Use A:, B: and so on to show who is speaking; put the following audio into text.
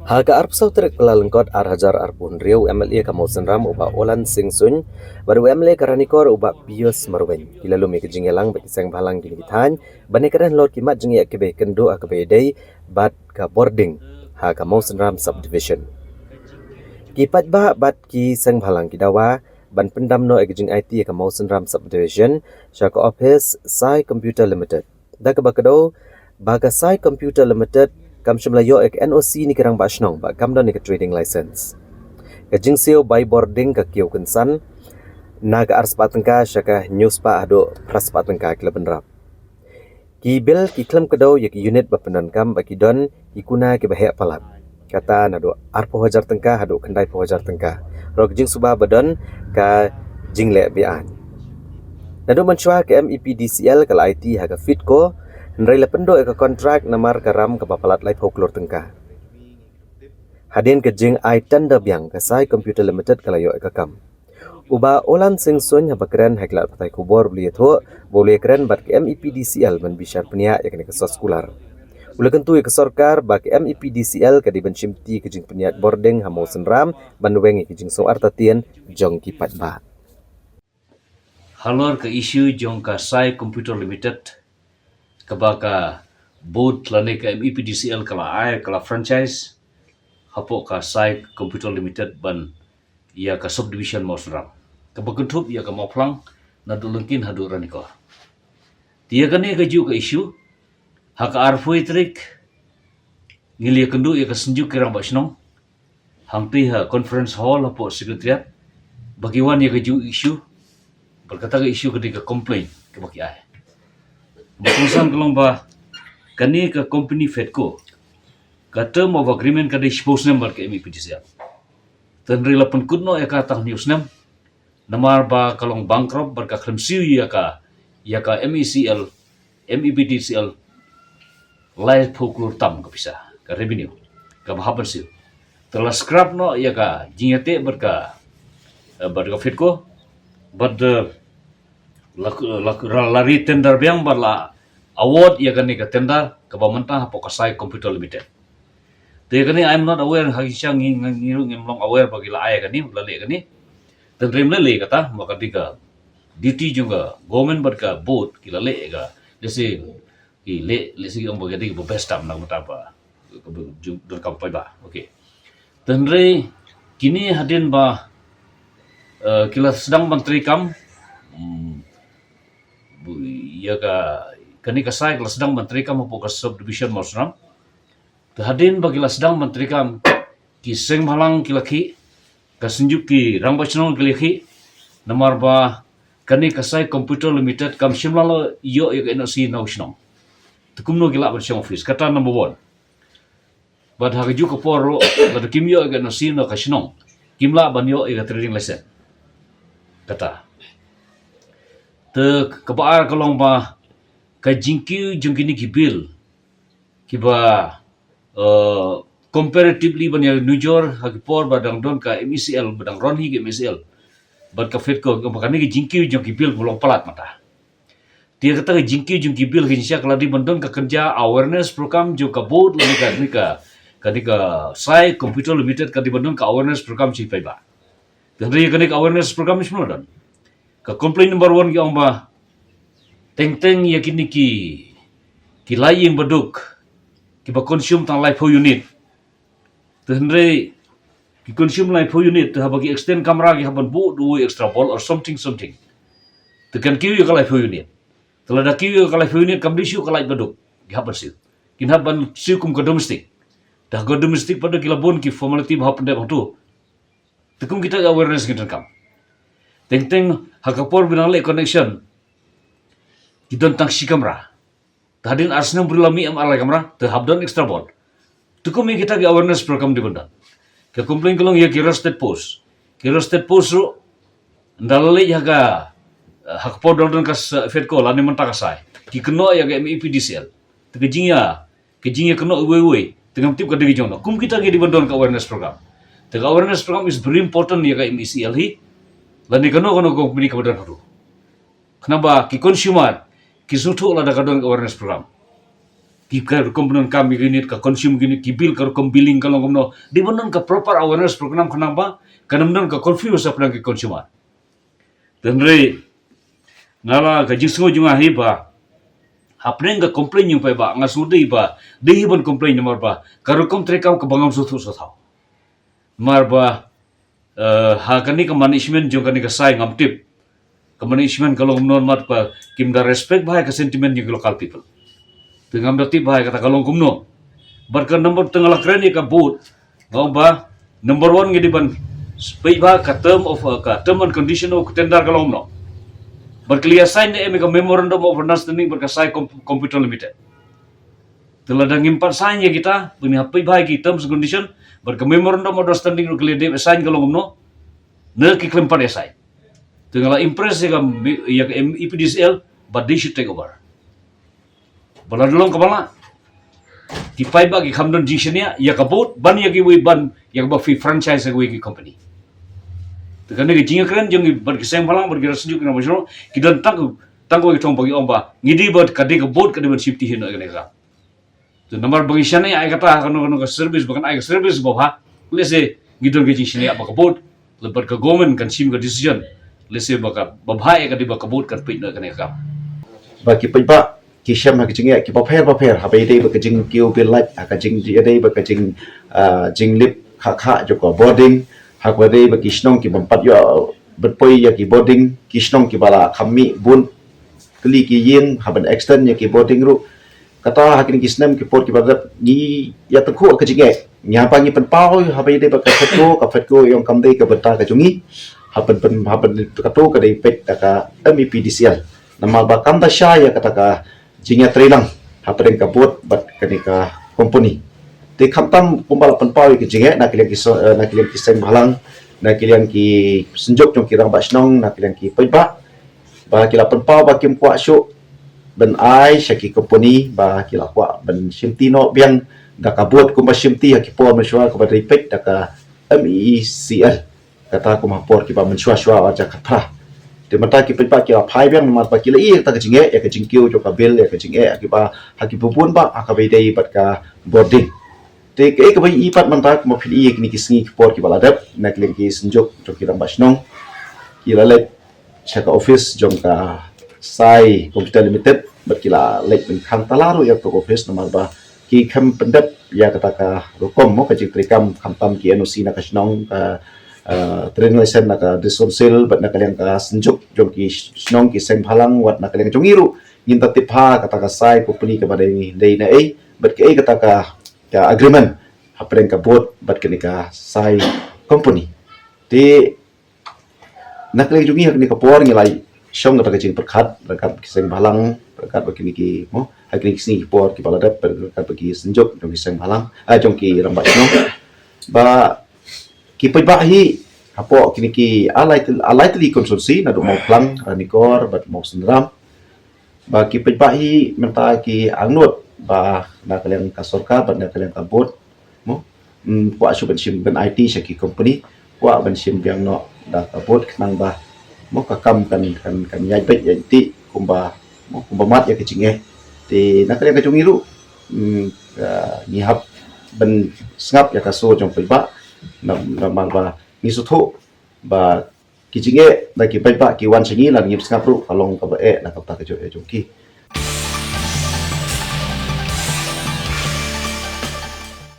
A: Haga arp sautrek pelalengkot arhajar arpun riau MLA Kamosen Ram uba Olan Sing Sun baru MLA Karanikor uba Pius Marwen kilalu me kejingelang bagi sang balang gini kitan bani karan lord kimat jengi akebe kendo akebe day bat ka boarding ha Kamosen Ram subdivision kipat ba bat ki sang balang kidawa ban pendam no ekjing IT Kamosen Ram subdivision syaka office Sai Computer Limited da kabakado baga Sai Computer Limited kam shimlayo ek NOC ni kerang bashnong ba kam don ni trading license ka jingsio by boarding ka kiu kensan naga ars patengka syaka news pa ado pras patengka klaben rap ki bil ki klem kedo yak unit ba penan kam ba ki don ikuna ki bahek palat kata nado arpo hajar tengka hado kendai po hajar tengka rok jing suba badon ka jingle bian nado menchua ke MEPDCL kala IT haga fitko Nrai lependo eka kontrak namar karam kepapalat lai folklor tengka. Hadin kejing ai tanda biang kasai Computer Limited kalayo eka kam. Uba Olan Sing Sun habakren heklat patai kubor beli itu boleh keren bat ke MEPDCL men bishar penia yakni kesos kular. Ula kentu eka sorkar bak MEPDCL kadi benchimti kejing peniat boarding Kamosen Ram banwengi kejing so artatien jong kipat ba.
B: Halor ke isu jong kasai Computer Limited kabaka board lane ka MEPDCL kala franchise hapo ka Sai Computer Limited ban ia ka subdivision Mosram kabakentup ia ka moplang na dulungkin hadu raniko dia kani ka ju ka isu haka arfuitrik ngili kendu ia ka senju kirang basnong hampi ha conference hall hapo secretariat bagiwan ia ka ju isu berkata ka isu ketika complain ke baki ai Bakusan kelong ba kani ka company Fedco ka term of agreement ka dispose number ke MEPDCL. Tenri lapan kudno ya ka tang news nam namar ba kalong bankrupt bar ka klemsiu ya ka MEPDCL lai folklore tam ka bisa ka revenue ka bahaban siu. Telah scrap no ya ka jinyate bar ka Fedco but lari tender biang barla award ya kani ka tender ka pamantah hapo kasai Computer Limited. Te kani I'm not aware hagisya ngimlong aware bagi la ay kani lali kani. Tendrim lali kata maka tiga DT juga government berka board kila le ka lesi ki lesi ang bagati ko best time na mata ba dur kampai ba. Okay. Tendre kini hadin ba kila sedang menteri kam ya kani kasai kelas sedang menteri kam hapo ka subdivision Mosram hadin bagila sedang menteri kam ki seng malang kilaki ka senjuk ki rangbachnong kilaki namar ba kani kasai Computer Limited kam shimlalo yo ya NOC naushnong tukumno gila bersyong office kata number 1 bad hagaju ko poro bad kimyo ya NOC no kashnong kimla banyo ya trading license kata te kebaar kalong ba ka jingki jungkini ki bill kiba comparatively banya nujor hagipor badang don ka MECL badang ronhi ke MECL bad ka Fedco makani ki jingki jungki bill belum palat mata dia kata ka jingki jungki bill hinsya kala di bandon ka kerja awareness program jo ka board nika Sai Computer Limited ka di bandon ka awareness program si paiba dan dia ka awareness program semua dan ka complaint number 1 ki ba teng ya kini ki laying baduk ki ba consume tang life unit tenre ki consume life unit ha bagi extend kamera ki haban bu do extra ball or something tekan ki ka life unit telah da ki ka life unit kam disu ka life baduk ki haban siu kin haban siu kum ka domestic dah ka domestic pada ki labon ki formality ba pande tu tekum kita awareness kita kam teng hakapor binang le connection kidon tang si kamera tadin arsna berlami am ala kamera te habdon extra ball tukumi kita ge awareness program di benda ke complain kalong ya kira state post ru ndalale ya ga hakapor don kas Fedco lani mentaka sai ki keno ya ge MEPDCL te kejingya keno we tengam tip ka digi jono kum kita ge di bendon ka awareness program te awareness program is very important ya ga MECL hi lani kano company kabadan haru kenapa ki consumer ki sutu la da kadon awareness program Ki komponen kami gini ka consume gini ki bill ka kom billing ka longom no di benon ka proper awareness program kenapa karena benon ka confuse apa ke consumer dan re ngala ka jisngo junga hiba hapnen ka complain yung pa ba nga sudi ba di hiban complain nomor ba karukom trekam ka bangam sutu so thaw mar ba ha kani ka management jong kani ka sai ngam tip ka management kalong non mat pa kim da respect ba ka sentiment yung local people dengan berarti bahaya kata kalong kumno barkan number tengah lakren ka boot ngau ba number 1 gidi ban spay ba ka term and condition of tender kalong no berkelia sign ka memorandum of understanding berka sai computer limited teladang impat sign ya kita bini hapai bahaya ki terms and condition berka memorandum of understanding berkelia de sign kalong kumno ne ki klempat ya sign tengah impress ya EPDCL but they should take over baladulong kabala kipai bagi kamdon jingshania ya kabut ban ya giwi ban ya ba free franchise ya giwi company tekan ge jinga keren jong berkesem balang bergira sejuk na masro kidan tangko itong bagi omba ngidi bot kadi kabut kadi ban shifti hin ga nega to nomor bagi shania ay kata kanu service bukan ay service bawa lese ngidon ge jingshania ba kabut lebar ke government kan sim ga decision lese baka babhai kadi ba kabut kan pit na ga nega
C: bagi pajak kisam ha kajing ya ki paper ha bai dei ba kajing kiu bil light ha kajing dia dei ba kajing jing lip kha joko boarding ha ba dei ba kisnong ki bampat yo berpoi ya ki boarding kisnong ki bala kami bun kli ki yin ha ban extend ya ki boarding ru kata ha kini kisnam ki port ki badap ni ya tengku kajing ya nya pa ni pen pau ha bai dei ba ka fetko yang kam dei ka beta ka jungi ha pen ka to ka dei pet ka MEPDCL nama ba kam da sha ya kata ka jinga trailang hapren kabut bat kanika company te khamtam kumbal panpawi ki jinga na kilian ki seng balang na kilian ki senjok jong kirang basnong na kilian ki paiba ba kila panpaw ba kim kwa shu ben ai shaki company ba kila kwa ben simtino biang da kabut kumba simti ha ki po mensua ka badai pet da ka MECL kata ku mahpor ki ba mensua aja katra di mata ki pepa ki apai biang mat pa ki lai ta ka jinge ya ka jingkiu jo ka bil ya ka jinge ki ba ha ki bubun ba ka bai dei bat ka boarding te ke ka bai i pat man ta mo phi i ki ni ki sngi ki por ki bala dap na ki ki senjok jo ki ram basnong ki la let cha ka office jong ka sai computer limited bat ki la let bin khang talaru ya to office nomor ba ki kham pendap ya kata ka rokom mo ka jing trikam kham tam ki NOC na ka snong ka training lesson na ka disonsil bat na kaliang ka senjuk jong ki snong ki seng phalang wat na kaliang jongiru ngin ta tipha kata ka sai company ka badai dei na ai bat ke kata ka agreement hapreng ka bot bat ke ka sai company ti na kaliang jongi ni ka por ngilai shong kata ka jing perkhat berkat ki seng phalang berkat bagi ki mo hakni ki sni por ki baladap berkat bagi senjuk jong ki seng phalang jong ki rambat snong ba ki paibahi hapo kini ki alai tali konsumsi na do mau plang ranikor bat mau sendram ba ki paibahi menta ki angnut ba na kalian ka sorkar ba na kalian ka bot mo kwa su ban sim ban IT sa ki company kwa ban sim biang no da ka bot nang ba mo ka kam kan yai bet yai ti kumba mat ya ki jinge ti na kalian ka jungiru ni hap ban ngap ya ka so jong paiba na ba ni sutho ba kijinge na ki paipa ki wan singi la ngip skapru kalong ka ba na ka ta ka jo ki